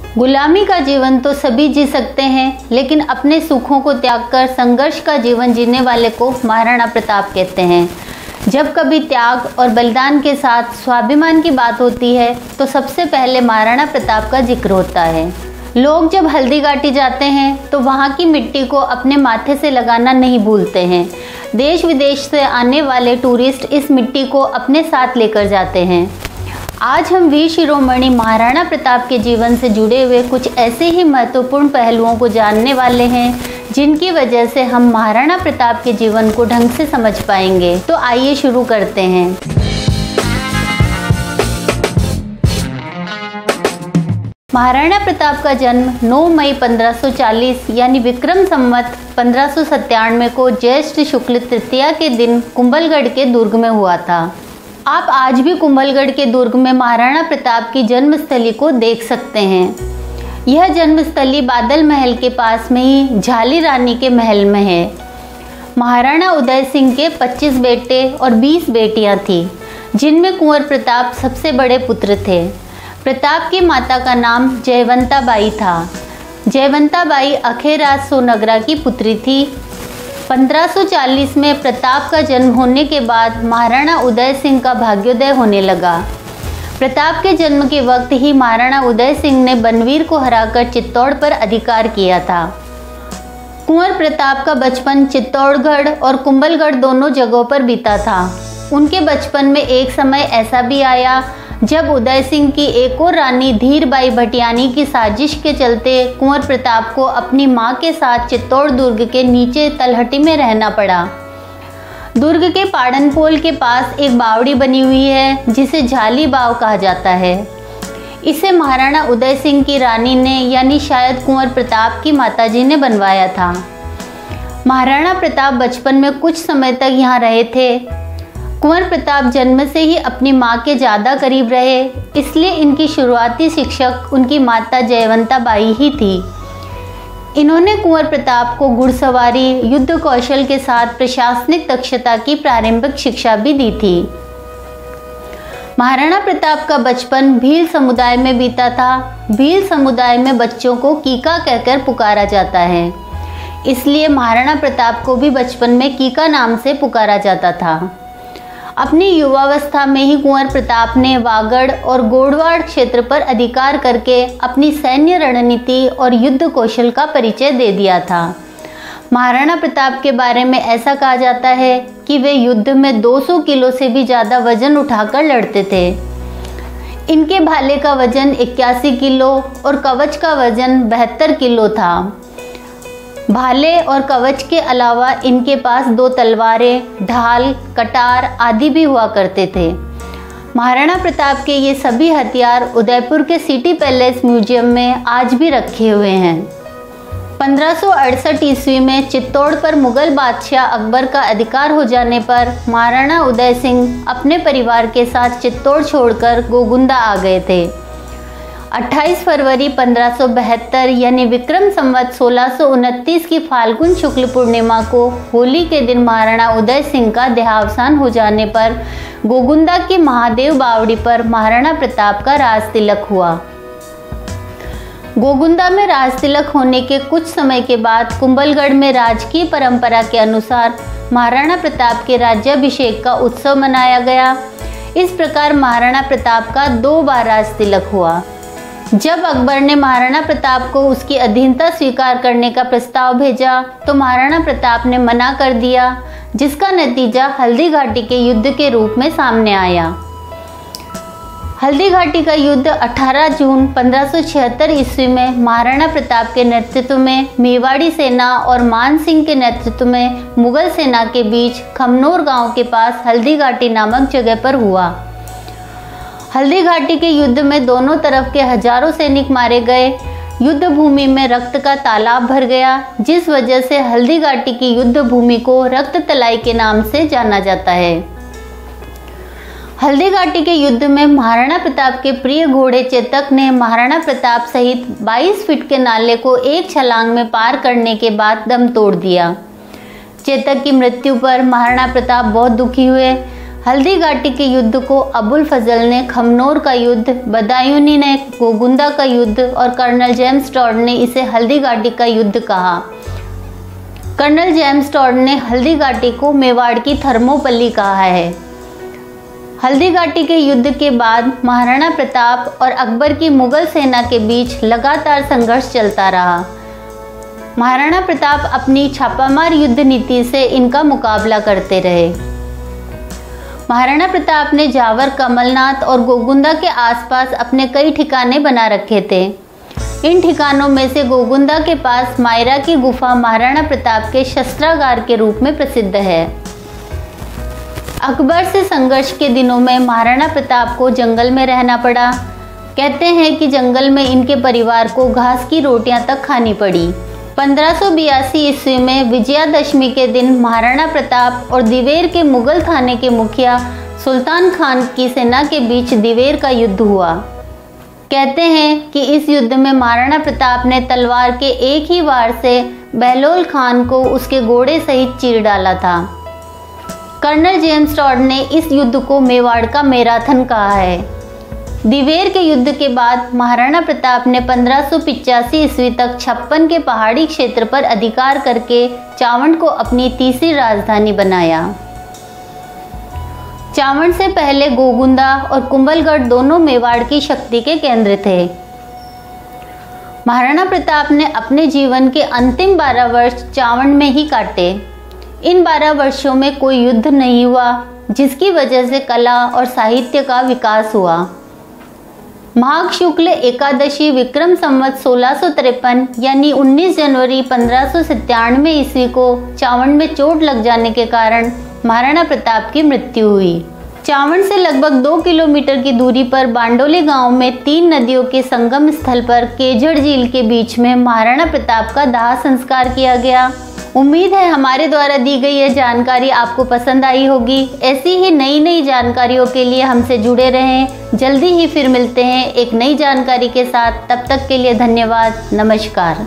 गुलामी का जीवन तो सभी जी सकते हैं, लेकिन अपने सुखों को त्याग कर संघर्ष का जीवन जीने वाले को महाराणा प्रताप कहते हैं। जब कभी त्याग और बलिदान के साथ स्वाभिमान की बात होती है तो सबसे पहले महाराणा प्रताप का जिक्र होता है। लोग जब हल्दी घाटी जाते हैं तो वहाँ की मिट्टी को अपने माथे से लगाना नहीं भूलते हैं। देश विदेश से आने वाले टूरिस्ट इस मिट्टी को अपने साथ लेकर जाते हैं। आज हम वीर शिरोमणि महाराणा प्रताप के जीवन से जुड़े हुए कुछ ऐसे ही महत्वपूर्ण पहलुओं को जानने वाले हैं जिनकी वजह से हम महाराणा प्रताप के जीवन को ढंग से समझ पाएंगे। तो आइए शुरू करते हैं। महाराणा प्रताप का जन्म 9 मई 1540 यानी विक्रम संवत 1597 को ज्येष्ठ शुक्ल तृतीया के दिन कुंभलगढ़ के दुर्ग में हुआ था। आप आज भी कुंभलगढ़ के दुर्ग में महाराणा प्रताप की जन्मस्थली को देख सकते हैं। यह जन्मस्थली बादल महल के पास में ही झाली रानी के महल में है। महाराणा उदय सिंह के 25 बेटे और 20 बेटियां थीं, जिनमें कुंवर प्रताप सबसे बड़े पुत्र थे। प्रताप की माता का नाम जयवंता बाई था। जयवंता बाई अखेराज सोनगरा की पुत्री थी। 1540 में प्रताप का जन्म होने के बाद महाराणा उदय सिंह का भाग्योदय होने लगा। प्रताप के जन्म के वक्त ही महाराणा उदय सिंह ने बनवीर को हराकर चित्तौड़ पर अधिकार किया था। कुंवर प्रताप का बचपन चित्तौड़गढ़ और कुंभलगढ़ दोनों जगहों पर बीता था। उनके बचपन में एक समय ऐसा भी आया जब उदय सिंह की एक और रानी धीरबाई भटियानी की साजिश के चलते कुंवर प्रताप को अपनी मां के साथ चित्तौड़ दुर्ग के नीचे तलहटी में रहना पड़ा। दुर्ग के पाड़नपोल के पास एक बावड़ी बनी हुई है जिसे झाली बाव कहा जाता है। इसे महाराणा उदय सिंह की रानी ने यानी शायद कुंवर प्रताप की माताजी ने बनवाया था। महाराणा प्रताप बचपन में कुछ समय तक यहाँ रहे थे। कुंवर प्रताप जन्म से ही अपनी मां के ज़्यादा करीब रहे, इसलिए इनकी शुरुआती शिक्षक उनकी माता जयवंता बाई ही थी। इन्होंने कुंवर प्रताप को घुड़सवारी, युद्ध कौशल के साथ प्रशासनिक दक्षता की प्रारंभिक शिक्षा भी दी थी। महाराणा प्रताप का बचपन भील समुदाय में बीता था। भील समुदाय में बच्चों को कीका कहकर पुकारा जाता है, इसलिए महाराणा प्रताप को भी बचपन में कीका नाम से पुकारा जाता था। अपनी युवावस्था में ही कुंवर प्रताप ने वागड़ और गोडवाड़ क्षेत्र पर अधिकार करके अपनी सैन्य रणनीति और युद्ध कौशल का परिचय दे दिया था। महाराणा प्रताप के बारे में ऐसा कहा जाता है कि वे युद्ध में 200 किलो से भी ज़्यादा वजन उठाकर लड़ते थे। इनके भाले का वजन 81 किलो और कवच का वजन 72 किलो था। भाले और कवच के अलावा इनके पास 2 तलवारें, ढाल, कटार आदि भी हुआ करते थे। महाराणा प्रताप के ये सभी हथियार उदयपुर के सिटी पैलेस म्यूजियम में आज भी रखे हुए हैं। 1568 ईस्वी में चित्तौड़ पर मुगल बादशाह अकबर का अधिकार हो जाने पर महाराणा उदय सिंह अपने परिवार के साथ चित्तौड़ छोड़कर गोगुंदा आ गए थे। 28 फरवरी 1572 यानी विक्रम संवत 1629 की फाल्गुन शुक्ल पूर्णिमा को होली के दिन महाराणा उदय सिंह का देहावसान हो जाने पर गोगुंदा की महादेव बावड़ी पर महाराणा प्रताप का राज तिलक हुआ। गोगुंदा में राज तिलक होने के कुछ समय के बाद कुंभलगढ़ में राजकीय परंपरा के अनुसार महाराणा प्रताप के राज्याभिषेक का उत्सव मनाया गया। इस प्रकार महाराणा प्रताप का 2 बार राज तिलक हुआ। जब अकबर ने महाराणा प्रताप को उसकी अधीनता स्वीकार करने का प्रस्ताव भेजा तो महाराणा प्रताप ने मना कर दिया, जिसका नतीजा हल्दी घाटी के युद्ध के रूप में सामने आया। हल्दी घाटी का युद्ध 18 जून 1576 ईस्वी में महाराणा प्रताप के नेतृत्व में मेवाड़ी सेना और मान सिंह के नेतृत्व में मुगल सेना के बीच खमनोर गांव के पास हल्दी घाटी नामक जगह पर हुआ। हल्दी घाटी के युद्ध में दोनों तरफ के हजारों सैनिक मारे गए। युद्ध भूमि में रक्त का तालाब भर गया, जिस वजह से हल्दी घाटी की युद्ध भूमि को रक्त तलाई के नाम से जाना जाता है। हल्दी घाटी के युद्ध में महाराणा प्रताप के प्रिय घोड़े चेतक ने महाराणा प्रताप सहित 22 फीट के नाले को एक छलांग में पार करने के बाद दम तोड़ दिया। चेतक की मृत्यु पर महाराणा प्रताप बहुत दुखी हुए। हल्दी घाटी के युद्ध को अबुल फजल ने खमनोर का युद्ध, बदायूनी ने गोगुंदा का युद्ध और कर्नल जेम्स टॉड ने इसे हल्दी घाटी का युद्ध कहा। कर्नल जेम्स टॉड ने हल्दी घाटी को मेवाड़ की थर्मोपल्ली कहा है। हल्दी घाटी के युद्ध के बाद महाराणा प्रताप और अकबर की मुगल सेना के बीच लगातार संघर्ष चलता रहा। महाराणा प्रताप अपनी छापामार युद्ध नीति से इनका मुकाबला करते रहे। महाराणा प्रताप ने जावर, कमलनाथ और गोगुंदा के आसपास अपने कई ठिकाने बना रखे थे। इन ठिकानों में से गोगुंदा के पास मायरा की गुफा महाराणा प्रताप के शस्त्रागार के रूप में प्रसिद्ध है। अकबर से संघर्ष के दिनों में महाराणा प्रताप को जंगल में रहना पड़ा। कहते हैं कि जंगल में इनके परिवार को घास की रोटियां तक खानी पड़ी। 1582 ईस्वी में विजयादशमी के दिन महाराणा प्रताप और दिवेर के मुगल थाने के मुखिया सुल्तान खान की सेना के बीच दिवेर का युद्ध हुआ। कहते हैं कि इस युद्ध में महाराणा प्रताप ने तलवार के एक ही वार से बहलोल खान को उसके घोड़े सहित चीर डाला था। कर्नल जेम्स टॉड ने इस युद्ध को मेवाड़ का मैराथन कहा है। दिवेर के युद्ध के बाद महाराणा प्रताप ने 1585 ईस्वी तक 56 के पहाड़ी क्षेत्र पर अधिकार करके चावंड को अपनी तीसरी राजधानी बनाया। चावंड से पहले गोगुंदा और कुंभलगढ़ दोनों मेवाड़ की शक्ति के केंद्र थे। महाराणा प्रताप ने अपने जीवन के अंतिम 12 वर्ष चावंड में ही काटे। इन 12 वर्षों में कोई युद्ध नहीं हुआ, जिसकी वजह से कला और साहित्य का विकास हुआ। माघ शुक्ल एकादशी विक्रम संवत 1653 यानी 19 जनवरी 1597 ईस्वी को चावंड में चोट लग जाने के कारण महाराणा प्रताप की मृत्यु हुई। चावंड से लगभग 2 किलोमीटर की दूरी पर बांडोली गांव में 3 नदियों के संगम स्थल पर केजड़ झील के बीच में महाराणा प्रताप का दाह संस्कार किया गया। उम्मीद है हमारे द्वारा दी गई यह जानकारी आपको पसंद आई होगी। ऐसी ही नई जानकारियों के लिए हमसे जुड़े रहें। जल्दी ही फिर मिलते हैं एक नई जानकारी के साथ। तब तक के लिए धन्यवाद। नमस्कार।